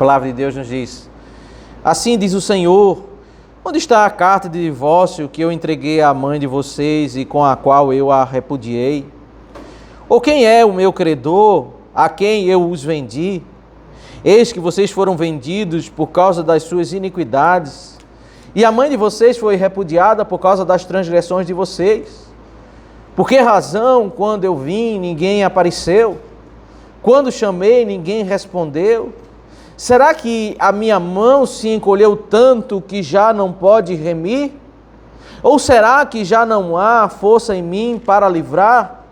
palavra de Deus nos diz: assim diz o Senhor, onde está a carta de divórcio que eu entreguei à mãe de vocês e com a qual eu a repudiei? Ou quem é o meu credor, a quem eu os vendi? Eis que vocês foram vendidos por causa das suas iniquidades, e a mãe de vocês foi repudiada por causa das transgressões de vocês. Por que razão, quando eu vim, ninguém apareceu? Quando chamei, ninguém respondeu? Será que a minha mão se encolheu tanto que já não pode remir? Ou será que já não há força em mim para livrar?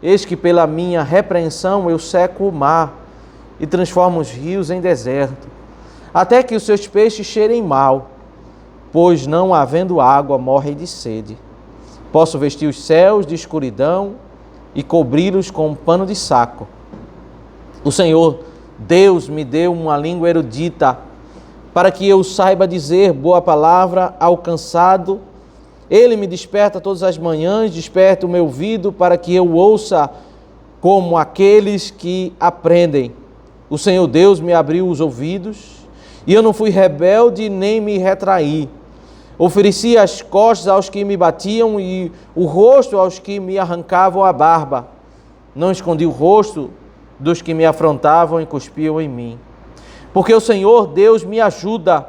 Eis que pela minha repreensão eu seco o mar e transformo os rios em deserto, até que os seus peixes cheirem mal, pois não havendo água morrem de sede. Posso vestir os céus de escuridão e cobri-los com um pano de saco. O Senhor Deus me deu uma língua erudita, para que eu saiba dizer boa palavra ao cansado. Ele me desperta todas as manhãs, desperta o meu ouvido para que eu ouça como aqueles que aprendem. O Senhor Deus me abriu os ouvidos, e eu não fui rebelde nem me retraí. Ofereci as costas aos que me batiam e o rosto aos que me arrancavam a barba. Não escondi o rosto dos que me afrontavam e cuspiam em mim. Porque o Senhor Deus me ajuda,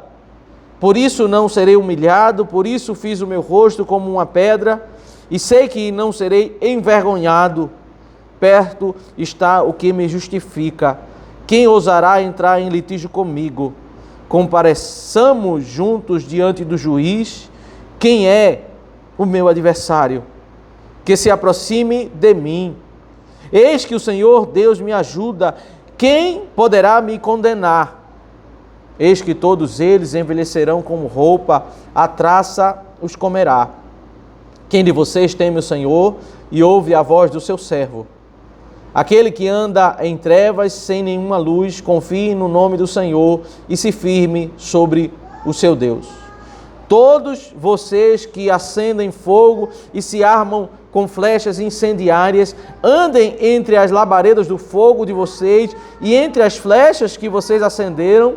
por isso não serei humilhado, por isso fiz o meu rosto como uma pedra, e sei que não serei envergonhado. Perto está o que me justifica. Quem ousará entrar em litígio comigo? Compareçamos juntos diante do juiz. Quem é o meu adversário? Que se aproxime de mim. Eis que o Senhor Deus me ajuda. Quem poderá me condenar? Eis que todos eles envelhecerão como roupa, a traça os comerá. Quem de vocês teme o Senhor e ouve a voz do seu servo? Aquele que anda em trevas sem nenhuma luz, confie no nome do Senhor e se firme sobre o seu Deus. Todos vocês que acendem fogo e se armam com flechas incendiárias, andem entre as labaredas do fogo de vocês e entre as flechas que vocês acenderam,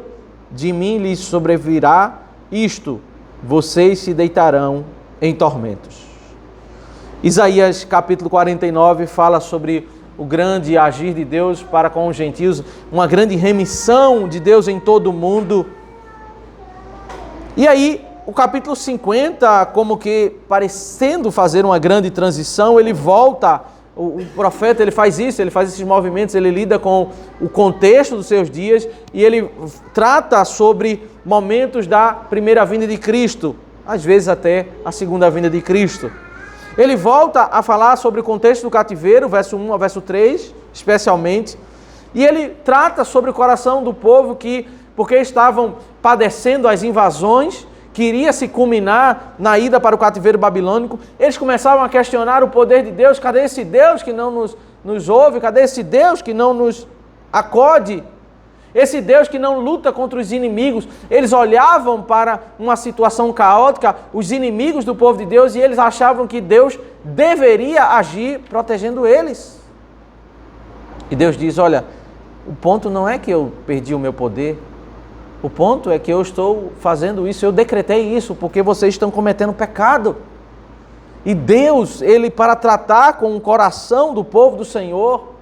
de mim lhes sobrevirá isto: vocês se deitarão em tormentos. Isaías capítulo 49 fala sobre o grande agir de Deus para com os gentios, uma grande remissão de Deus em todo o mundo. E aí, o capítulo 50, como que parecendo fazer uma grande transição, ele volta, o profeta ele faz isso, ele faz esses movimentos, ele lida com o contexto dos seus dias e ele trata sobre momentos da primeira vinda de Cristo, às vezes até a segunda vinda de Cristo. Ele volta a falar sobre o contexto do cativeiro, verso 1 ao verso 3, especialmente, e ele trata sobre o coração do povo que, porque estavam padecendo as invasões, que iria se culminar na ida para o cativeiro babilônico, eles começavam a questionar o poder de Deus. Cadê esse Deus que não nos ouve? Cadê esse Deus que não nos acode? Esse Deus que não luta contra os inimigos. Eles olhavam para uma situação caótica, os inimigos do povo de Deus, e eles achavam que Deus deveria agir protegendo eles. E Deus diz: olha, o ponto não é que eu perdi o meu poder, o ponto é que eu estou fazendo isso, eu decretei isso, porque vocês estão cometendo pecado. E Deus, ele para tratar com o coração do povo do Senhor,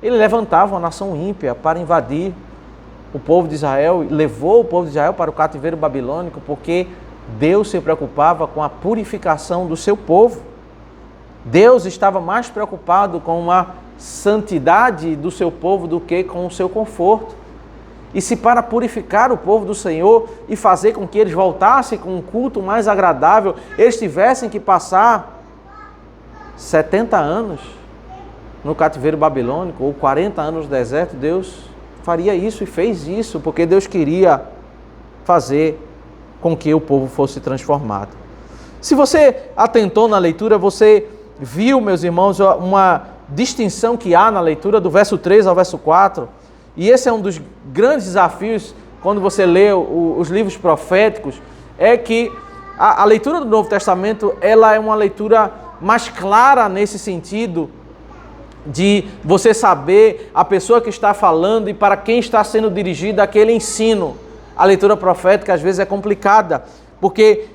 ele levantava uma nação ímpia para invadir o povo de Israel, levou o povo de Israel para o cativeiro babilônico, porque Deus se preocupava com a purificação do seu povo. Deus estava mais preocupado com a santidade do seu povo do que com o seu conforto. E se para purificar o povo do Senhor e fazer com que eles voltassem com um culto mais agradável, eles tivessem que passar 70 anos no cativeiro babilônico, ou 40 anos no deserto, Deus faria isso e fez isso, porque Deus queria fazer com que o povo fosse transformado. Se você atentou na leitura, você viu, meus irmãos, uma distinção que há na leitura do verso 3 ao verso 4, e esse é um dos grandes desafios quando você lê os livros proféticos, é que a leitura do Novo Testamento ela é uma leitura mais clara nesse sentido, de você saber a pessoa que está falando e para quem está sendo dirigido aquele ensino. A leitura profética às vezes é complicada, porque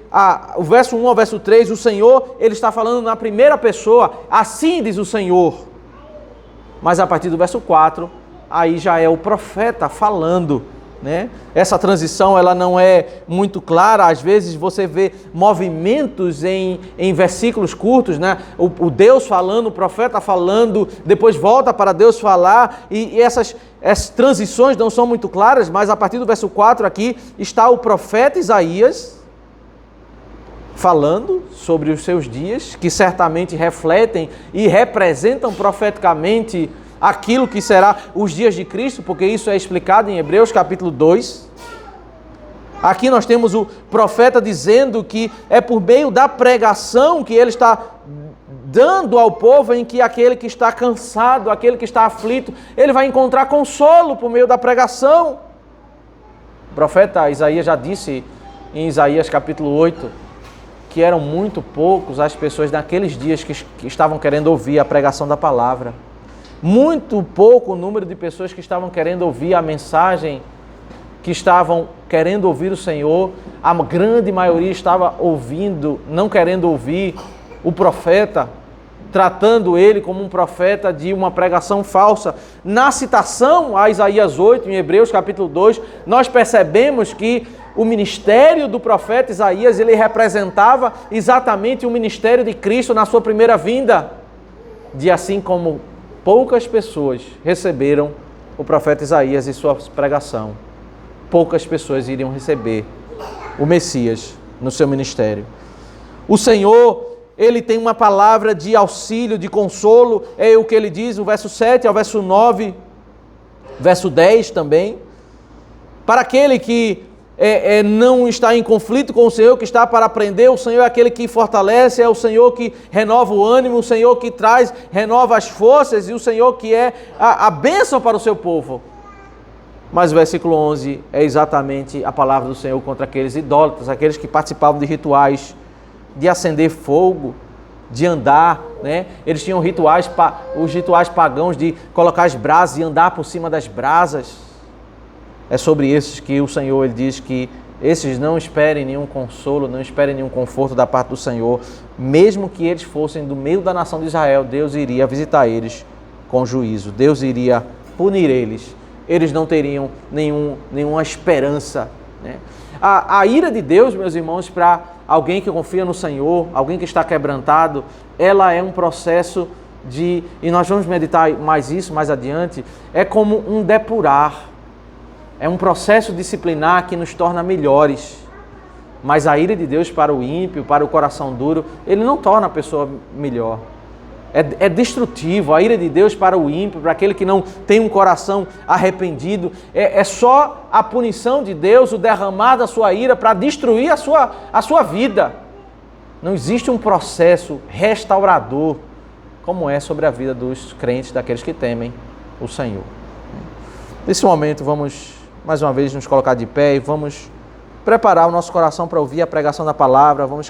o verso 1 ao verso 3, o Senhor, ele está falando na primeira pessoa, assim diz o Senhor. Mas a partir do verso 4, aí já é o profeta falando, né? Essa transição ela não é muito clara, às vezes você vê movimentos em versículos curtos, né? O Deus falando, o profeta falando, depois volta para Deus falar, e essas transições não são muito claras, mas a partir do verso 4 aqui está o profeta Isaías falando sobre os seus dias, que certamente refletem e representam profeticamente aquilo que será os dias de Cristo, porque isso é explicado em Hebreus capítulo 2. Aqui nós temos o profeta dizendo que é por meio da pregação que ele está dando ao povo, em que aquele que está cansado, aquele que está aflito, ele vai encontrar consolo por meio da pregação. O profeta Isaías já disse em Isaías capítulo 8, que eram muito poucos as pessoas naqueles dias que estavam querendo ouvir a pregação da palavra. Muito pouco o número de pessoas que estavam querendo ouvir a mensagem, que estavam querendo ouvir o Senhor. A grande maioria estava ouvindo, não querendo ouvir o profeta, tratando ele como um profeta de uma pregação falsa. Na citação a Isaías 8, em Hebreus capítulo 2, nós percebemos que o ministério do profeta Isaías, ele representava exatamente o ministério de Cristo na sua primeira vinda. De assim como poucas pessoas receberam o profeta Isaías e sua pregação, poucas pessoas iriam receber o Messias no seu ministério. O Senhor, ele tem uma palavra de auxílio, de consolo, é o que ele diz no verso 7 ao verso 9, verso 10 também. Para aquele que não está em conflito com o Senhor, que está para aprender, o Senhor é aquele que fortalece, é o Senhor que renova o ânimo, o Senhor que renova as forças, e o Senhor que é a bênção para o seu povo. Mas o versículo 11 é exatamente a palavra do Senhor contra aqueles idólatras, aqueles que participavam de rituais, de acender fogo, de andar, né? Eles tinham os rituais pagãos de colocar as brasas e andar por cima das brasas. É sobre esses que o Senhor ele diz que esses não esperem nenhum consolo, não esperem nenhum conforto da parte do Senhor. Mesmo que eles fossem do meio da nação de Israel, Deus iria visitar eles com juízo. Deus iria punir eles. Eles não teriam nenhuma esperança, né? A ira de Deus, meus irmãos, para alguém que confia no Senhor, alguém que está quebrantado, ela é um processo e nós vamos meditar mais isso mais adiante, é como um depurar. É um processo disciplinar que nos torna melhores. Mas a ira de Deus para o ímpio, para o coração duro, ele não torna a pessoa melhor. É destrutivo. A ira de Deus para o ímpio, para aquele que não tem um coração arrependido, é só a punição de Deus, o derramar da sua ira para destruir a sua vida. Não existe um processo restaurador como é sobre a vida dos crentes, daqueles que temem o Senhor. Nesse momento, vamos mais uma vez nos colocar de pé e vamos preparar o nosso coração para ouvir a pregação da palavra. Vamos